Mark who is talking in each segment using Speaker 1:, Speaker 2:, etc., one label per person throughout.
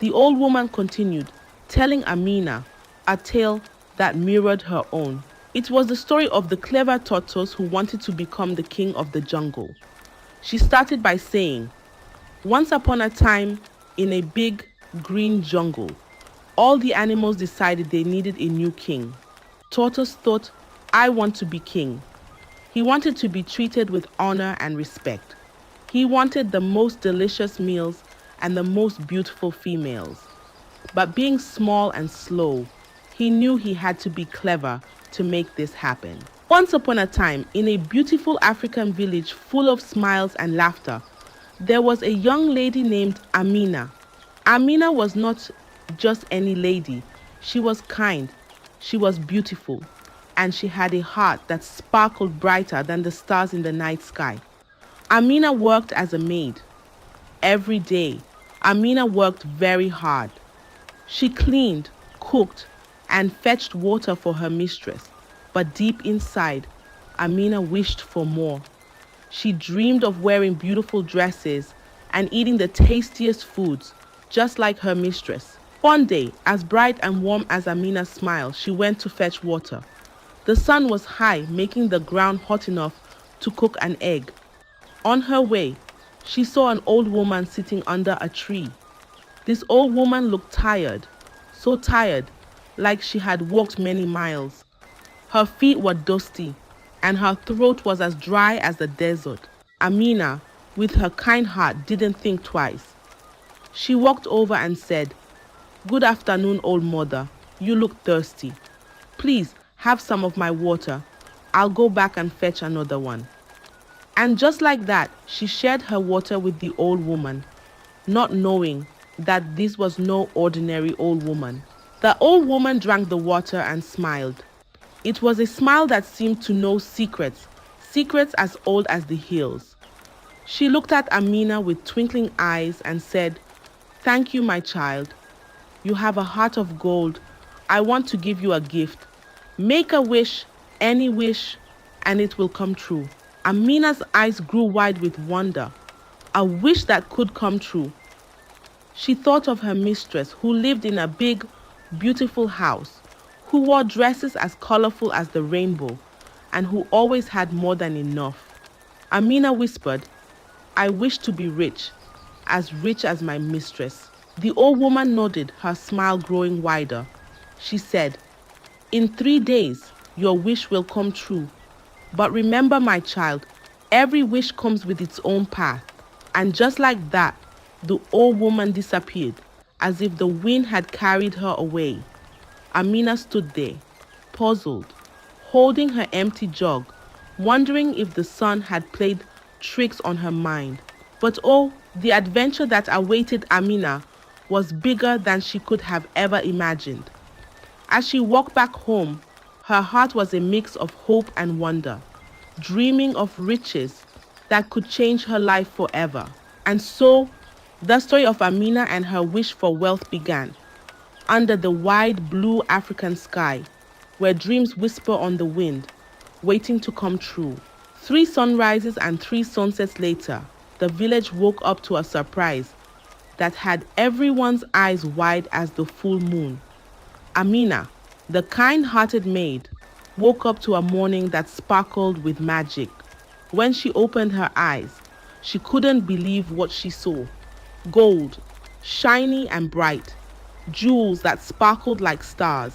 Speaker 1: The old woman continued, telling Amina a tale that mirrored her own. It was the story of the clever tortoise who wanted to become the king of the jungle. She started by saying, once upon a time, in a big green jungle, all the animals decided they needed a new king. Tortoise thought, I want to be king. He wanted to be treated with honor and respect. He wanted the most delicious meals and the most beautiful females. But being small and slow, he knew he had to be clever to make this happen. Once upon a time, in a beautiful African village full of smiles and laughter, there was a young lady named Amina. Amina was not just any lady. She was kind, she was beautiful, and she had a heart that sparkled brighter than the stars in the night sky. Amina worked as a maid. Every day, Amina worked very hard. She cleaned, cooked, and fetched water for her mistress. But deep inside, Amina wished for more. She dreamed of wearing beautiful dresses and eating the tastiest foods, just like her mistress. One day, as bright and warm as Amina's smile, she went to fetch water. The sun was high, making the ground hot enough to cook an egg. On her way, she saw an old woman sitting under a tree. This old woman looked tired, so tired, like she had walked many miles. Her feet were dusty, and her throat was as dry as the desert. Amina, with her kind heart, didn't think twice. She walked over and said, "Good afternoon, old mother. You look thirsty. Please have some of my water. I'll go back and fetch another one." And just like that, she shared her water with the old woman, not knowing that this was no ordinary old woman. The old woman drank the water and smiled. It was a smile that seemed to know secrets, secrets as old as the hills. She looked at Amina with twinkling eyes and said, "Thank you, my child. You have a heart of gold. I want to give you a gift. Make a wish, any wish, and it will come true." Amina's eyes grew wide with wonder. A wish that could come true. She thought of her mistress, who lived in a big, beautiful house, who wore dresses as colorful as the rainbow, and who always had more than enough. Amina whispered, "I wish to be rich as my mistress." The old woman nodded, her smile growing wider. She said, "In 3 days, your wish will come true. But remember, my child, every wish comes with its own path." And just like that, the old woman disappeared, as if the wind had carried her away. Amina stood there, puzzled, holding her empty jug, wondering if the sun had played tricks on her mind. But oh, the adventure that awaited Amina was bigger than she could have ever imagined. As she walked back home, her heart was a mix of hope and wonder, dreaming of riches that could change her life forever. And so, the story of Amina and her wish for wealth began. Under the wide blue African sky, where dreams whisper on the wind, waiting to come true. 3 sunrises and 3 sunsets later, the village woke up to a surprise that had everyone's eyes wide as the full moon. Amina, the kind-hearted maid, woke up to a morning that sparkled with magic. When she opened her eyes, she couldn't believe what she saw. Gold, shiny and bright, jewels that sparkled like stars,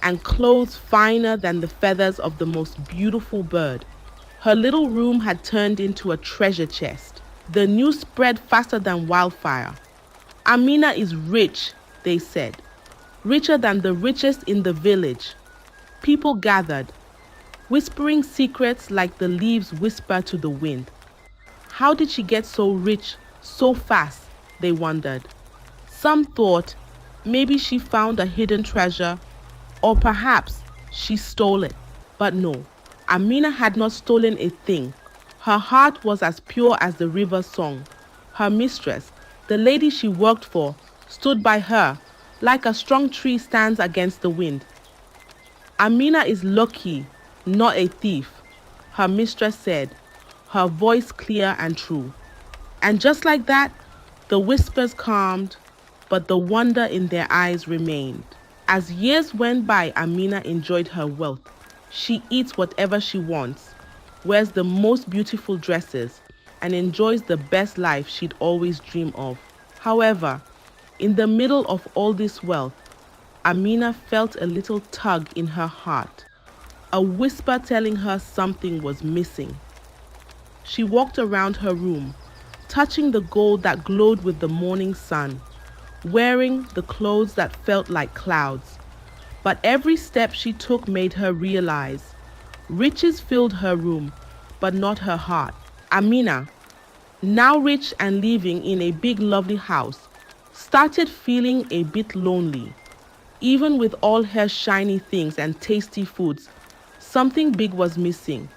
Speaker 1: and clothes finer than the feathers of the most beautiful bird. Her little room had turned into a treasure chest. The news spread faster than wildfire. "Amina is rich," they said, "richer than the richest in the village." People gathered, whispering secrets like the leaves whisper to the wind. How did she get so rich so fast, they wondered. Some thought maybe she found a hidden treasure, or perhaps she stole it. But no, Amina had not stolen a thing. Her heart was as pure as the river's song. Her mistress, the lady she worked for, stood by her like a strong tree stands against the wind. "Amina is lucky, not a thief," her mistress said, her voice clear and true. And just like that, the whispers calmed, but the wonder in their eyes remained. As years went by, Amina enjoyed her wealth. She eats whatever she wants, wears the most beautiful dresses, and enjoys the best life she'd always dreamed of. However, in the middle of all this wealth, Amina felt a little tug in her heart, a whisper telling her something was missing. She walked around her room, touching the gold that glowed with the morning sun, wearing the clothes that felt like clouds. But every step she took made her realize riches filled her room, but not her heart. Amina, now rich and living in a big lovely house, started feeling a bit lonely. Even with all her shiny things and tasty foods, something big was missing.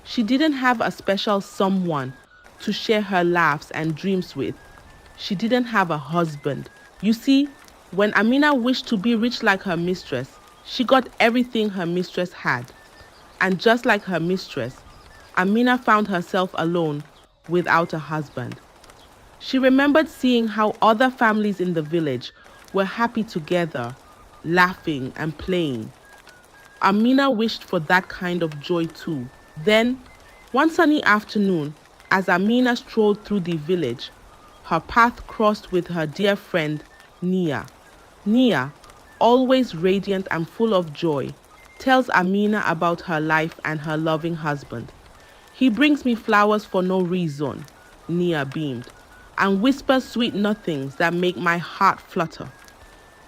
Speaker 1: She didn't have a special someone to share her laughs and dreams with. She didn't have a husband. You see, when Amina wished to be rich like her mistress, she got everything her mistress had. And just like her mistress, Amina found herself alone without a husband. She remembered seeing how other families in the village were happy together, laughing and playing. Amina wished for that kind of joy too. Then, one sunny afternoon, as Amina strolled through the village, her path crossed with her dear friend, Nia. Nia, always radiant and full of joy, tells Amina about her life and her loving husband. "He brings me flowers for no reason," Nia beamed, "and whispers sweet nothings that make my heart flutter.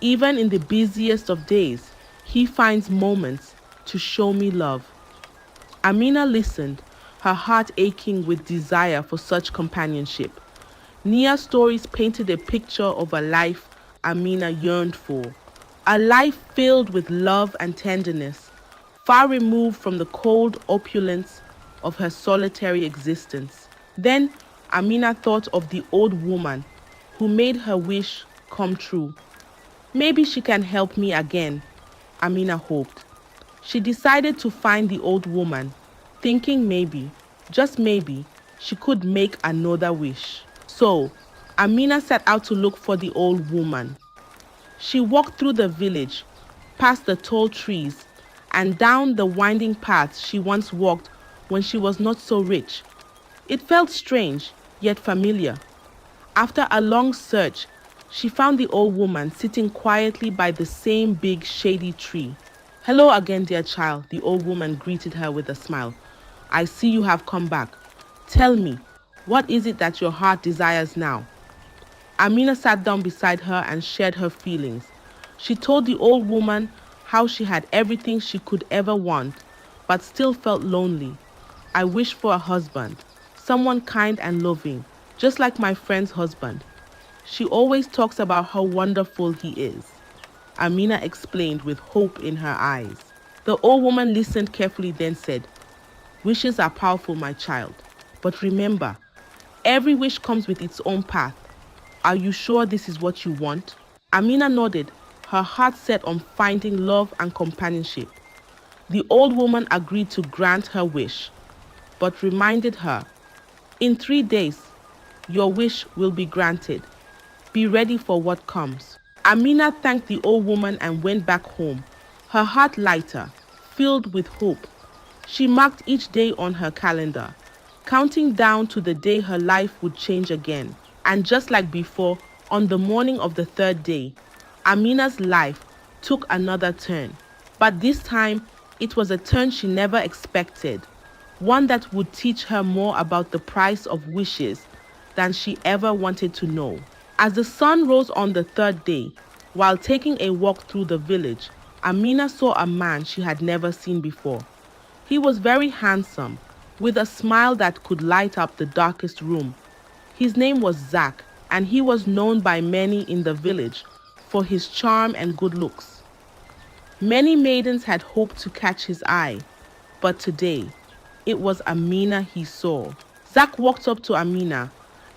Speaker 1: Even in the busiest of days, he finds moments to show me love." Amina listened, her heart aching with desire for such companionship. Nia's stories painted a picture of a life Amina yearned for, a life filled with love and tenderness, far removed from the cold opulence of her solitary existence. Then Amina thought of the old woman who made her wish come true. Maybe she can help me again, Amina hoped. She decided to find the old woman, thinking maybe, just maybe, she could make another wish. So, Amina set out to look for the old woman. She walked through the village, past the tall trees, and down the winding paths she once walked when she was not so rich. It felt strange, yet familiar. After a long search, she found the old woman sitting quietly by the same big shady tree. "Hello again, dear child," the old woman greeted her with a smile. "I see you have come back. Tell me, what is it that your heart desires now?" Amina sat down beside her and shared her feelings. She told the old woman how she had everything she could ever want, but still felt lonely. "I wish for a husband, someone kind and loving, just like my friend's husband. She always talks about how wonderful he is," Amina explained with hope in her eyes. The old woman listened carefully, then said, "Wishes are powerful, my child. But remember, every wish comes with its own path. Are you sure this is what you want?" Amina nodded, her heart set on finding love and companionship. The old woman agreed to grant her wish, but reminded her, "In 3 days, your wish will be granted. Be ready for what comes." Amina thanked the old woman and went back home, her heart lighter, filled with hope. She marked each day on her calendar, counting down to the day her life would change again. And just like before, on the morning of the 3rd day, Amina's life took another turn. But this time, it was a turn she never expected, one that would teach her more about the price of wishes than she ever wanted to know. As the sun rose on the 3rd day, while taking a walk through the village, Amina saw a man she had never seen before. He was very handsome, with a smile that could light up the darkest room. His name was Zach, and he was known by many in the village for his charm and good looks. Many maidens had hoped to catch his eye, but today, it was Amina he saw. Zach walked up to Amina,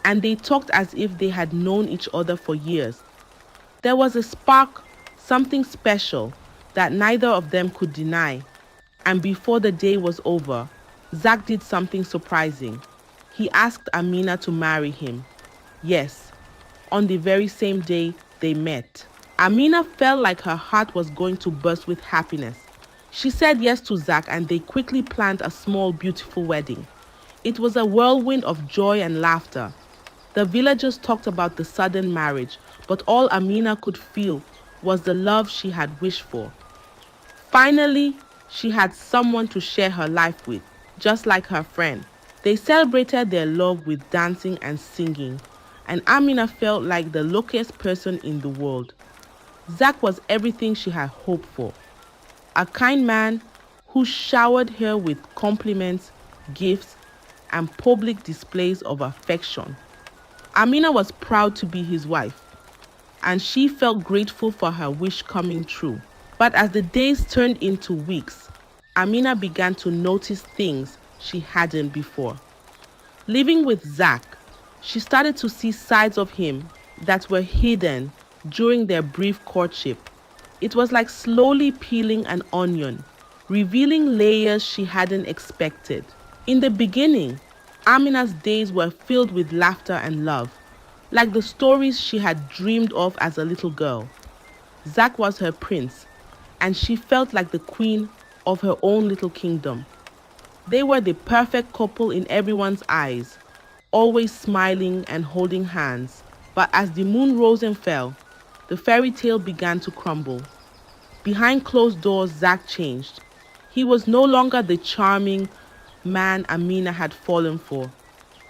Speaker 1: and they talked as if they had known each other for years. There was a spark, something special, that neither of them could deny. And before the day was over, Zach did something surprising. He asked Amina to marry him. Yes, on the very same day they met. Amina felt like her heart was going to burst with happiness. She said yes to Zach and they quickly planned a small, beautiful wedding. It was a whirlwind of joy and laughter. The villagers talked about the sudden marriage, but all Amina could feel was the love she had wished for. Finally, she had someone to share her life with, just like her friend. They celebrated their love with dancing and singing, and Amina felt like the luckiest person in the world. Zach was everything she had hoped for. A kind man who showered her with compliments, gifts, and public displays of affection. Amina was proud to be his wife, and she felt grateful for her wish coming true. But as the days turned into weeks, Amina began to notice things she hadn't before. Living with Zach, she started to see sides of him that were hidden during their brief courtship. It was like slowly peeling an onion, revealing layers she hadn't expected. In the beginning, Amina's days were filled with laughter and love, like the stories she had dreamed of as a little girl. Zach was her prince, and she felt like the queen of her own little kingdom. They were the perfect couple in everyone's eyes, always smiling and holding hands. But as the moon rose and fell, the fairy tale began to crumble. Behind closed doors, Zach changed. He was no longer the charming man Amina had fallen for.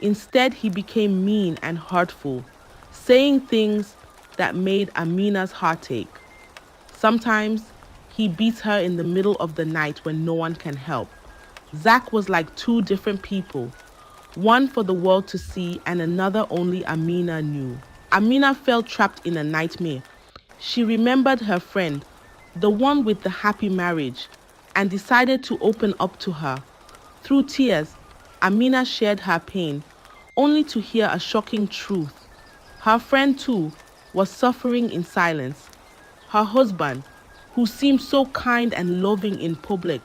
Speaker 1: Instead, he became mean and hurtful, saying things that made Amina's heart ache. Sometimes, he beats her in the middle of the night when no one can help. Zach was like two different people, one for the world to see and another only Amina knew. Amina felt trapped in a nightmare. She remembered her friend, the one with the happy marriage, and decided to open up to her. Through tears, Amina shared her pain, only to hear a shocking truth. Her friend too was suffering in silence. Her husband, who seemed so kind and loving in public,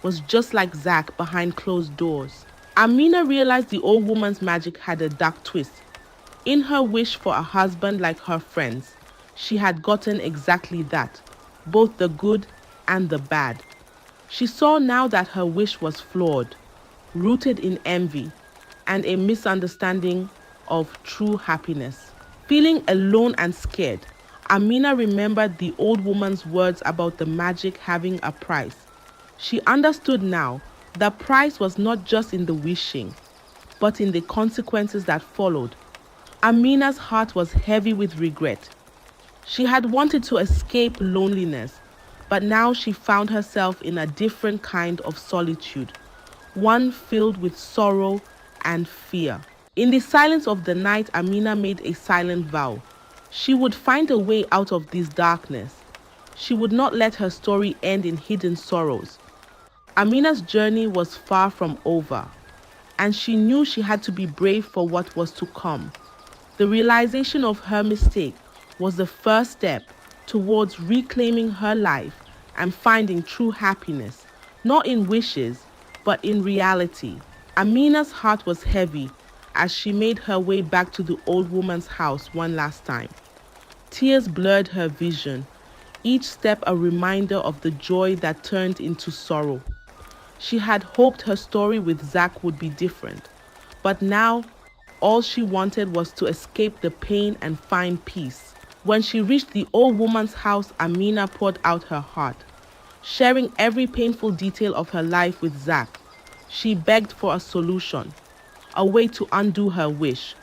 Speaker 1: was just like Zach behind closed doors. Amina realized the old woman's magic had a dark twist. In her wish for a husband like her friends, she had gotten exactly that, both the good and the bad. She saw now that her wish was flawed, rooted in envy and a misunderstanding of true happiness. Feeling alone and scared, Amina remembered the old woman's words about the magic having a price. She understood now the price was not just in the wishing, but in the consequences that followed. Amina's heart was heavy with regret. She had wanted to escape loneliness, but now she found herself in a different kind of solitude, one filled with sorrow and fear. In the silence of the night, Amina made a silent vow. She would find a way out of this darkness. She would not let her story end in hidden sorrows. Amina's journey was far from over, and she knew she had to be brave for what was to come. The realization of her mistake was the first step towards reclaiming her life and finding true happiness, not in wishes, but in reality. Amina's heart was heavy as she made her way back to the old woman's house one last time. Tears blurred her vision, each step a reminder of the joy that turned into sorrow. She had hoped her story with Zach would be different, but now all she wanted was to escape the pain and find peace. When she reached the old woman's house, Amina poured out her heart, sharing every painful detail of her life with Zach. She begged for a solution, a way to undo her wish,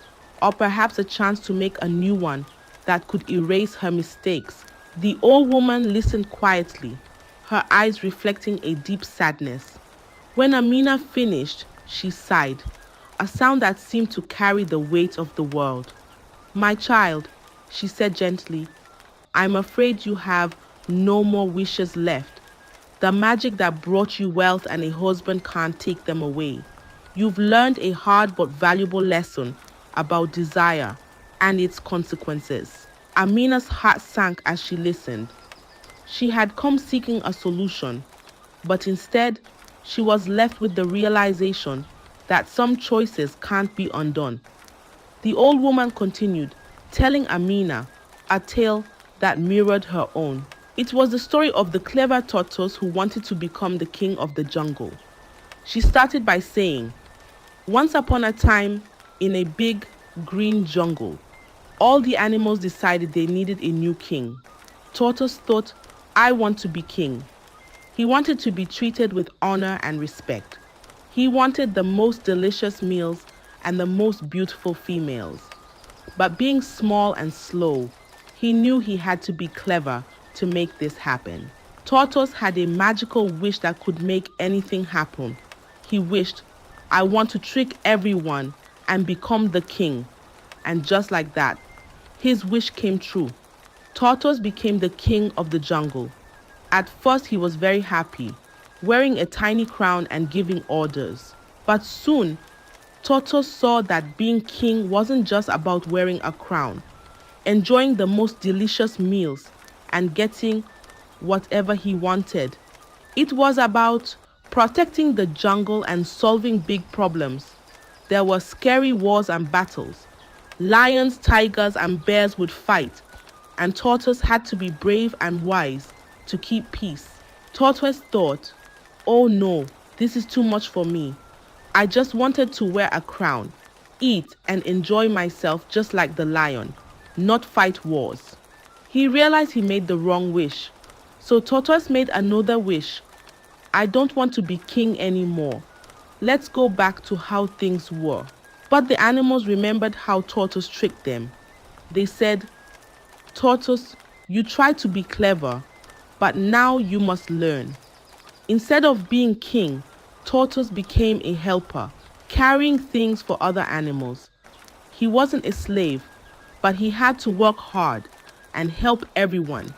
Speaker 1: or perhaps a chance to make a new one that could erase her mistakes. The old woman listened quietly, her eyes reflecting a deep sadness. When Amina finished, she sighed, a sound that seemed to carry the weight of the world. "My child," she said gently, "I'm afraid you have no more wishes left. The magic that brought you wealth and a husband can't take them away. You've learned a hard but valuable lesson about desire and its consequences." Amina's heart sank as she listened. She had come seeking a solution, but instead, she was left with the realization that some choices can't be undone. The old woman continued, telling Amina, a tale that mirrored her own. It was the story of the clever tortoise who wanted to become the king of the jungle. She started by saying, "Once upon a time, in a big green jungle, all the animals decided they needed a new king. Tortoise thought, I want to be king. He wanted to be treated with honor and respect. He wanted the most delicious meals and the most beautiful females. But being small and slow, he knew he had to be clever to make this happen. Tortoise had a magical wish that could make anything happen. He wished, I want to trick everyone and become the king." And just like that, his wish came true. Tortoise became the king of the jungle. At first, he was very happy, wearing a tiny crown and giving orders. But soon, Tortoise saw that being king wasn't just about wearing a crown, enjoying the most delicious meals, and getting whatever he wanted. It was about protecting the jungle and solving big problems. There were scary wars and battles. Lions, tigers, and bears would fight, and Tortoise had to be brave and wise to keep peace. Tortoise thought, oh no, this is too much for me. I just wanted to wear a crown, eat and enjoy myself just like the lion, not fight wars. He realized he made the wrong wish. So Tortoise made another wish. I don't want to be king anymore. Let's go back to how things were. But the animals remembered how Tortoise tricked them. They said, Tortoise, you tried to be clever, but now you must learn. Instead of being king, Tortoise became a helper, carrying things for other animals. He wasn't a slave, but he had to work hard and help everyone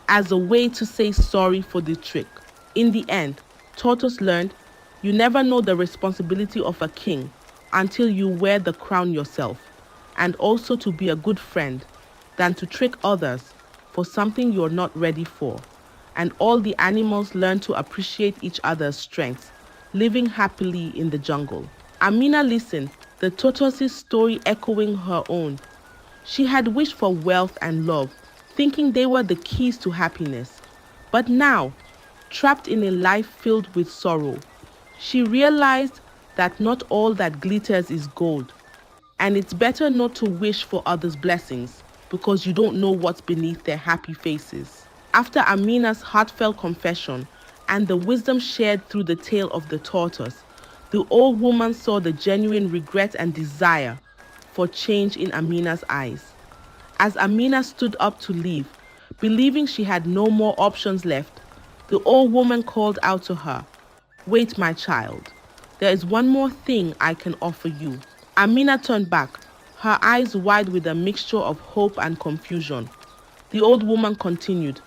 Speaker 1: as a way to say sorry for the trick. In the end, Tortoise learned you never know the responsibility of a king until you wear the crown yourself, and also to be a good friend than to trick others for something you're not ready for. And all the animals learned to appreciate each other's strengths, living happily in the jungle. Amina listened, the tortoise's story echoing her own. She had wished for wealth and love, thinking they were the keys to happiness. But now, trapped in a life filled with sorrow, she realized that not all that glitters is gold, and it's better not to wish for others' blessings because you don't know what's beneath their happy faces. After Amina's heartfelt confession and the wisdom shared through the tale of the tortoise, the old woman saw the genuine regret and desire for change in Amina's eyes. As Amina stood up to leave, believing she had no more options left, the old woman called out to her, "Wait, my child. There is one more thing I can offer you." Amina turned back, her eyes wide with a mixture of hope and confusion. The old woman continued,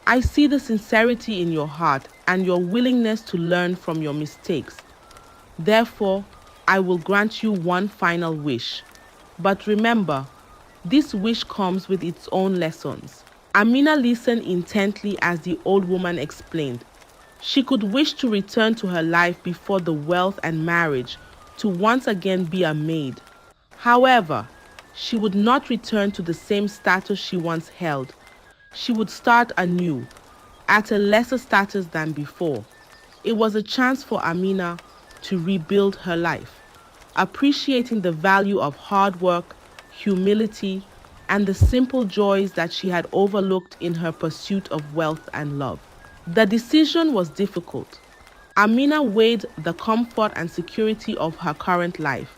Speaker 1: "I see the sincerity in your heart and your willingness to learn from your mistakes. Therefore, I will grant you one final wish. But remember, this wish comes with its own lessons." Amina listened intently as the old woman explained. She could wish to return to her life before the wealth and marriage, to once again be a maid. However, she would not return to the same status she once held. She would start anew, at a lesser status than before. It was a chance for Amina to rebuild her life, appreciating the value of hard work, humility, and the simple joys that she had overlooked in her pursuit of wealth and love. The decision was difficult. Amina weighed the comfort and security of her current life,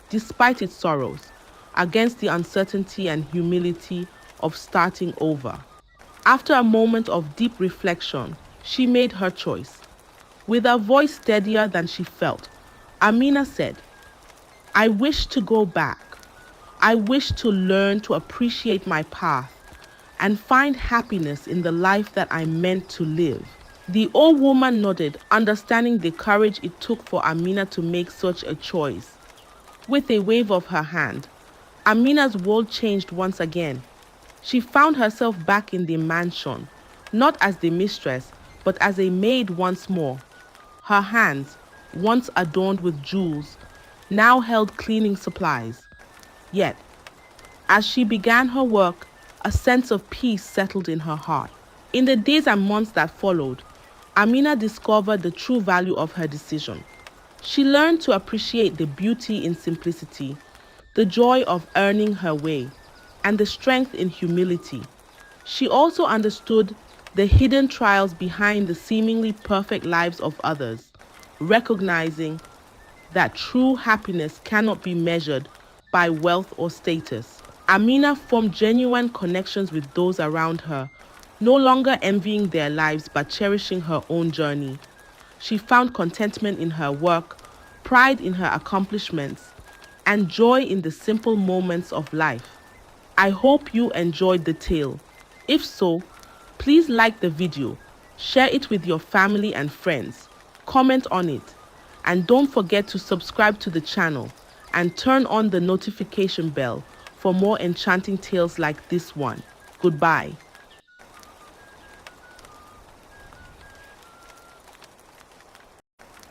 Speaker 1: despite its sorrows, against the uncertainty and humility of starting over. After a moment of deep reflection, she made her choice. With a voice steadier than she felt, Amina said, "I wish to go back. I wish to learn to appreciate my path and find happiness in the life that I meant to live." The old woman nodded, understanding the courage it took for Amina to make such a choice. With a wave of her hand, Amina's world changed once again. She found herself back in the mansion, not as the mistress, but as a maid once more. Her hands, once adorned with jewels, now held cleaning supplies. Yet, as she began her work, a sense of peace settled in her heart. In the days and months that followed, Amina discovered the true value of her decision. She learned to appreciate the beauty in simplicity, the joy of earning her way, and the strength in humility. She also understood the hidden trials behind the seemingly perfect lives of others, recognizing that true happiness cannot be measured by wealth or status. Amina formed genuine connections with those around her, no longer envying their lives but cherishing her own journey. She found contentment in her work, pride in her accomplishments, and joy in the simple moments of life. I hope you enjoyed the tale. If so, please like the video, share it with your family and friends, comment on it, and don't forget to subscribe to the channel and turn on the notification bell for more enchanting tales like this one. Goodbye.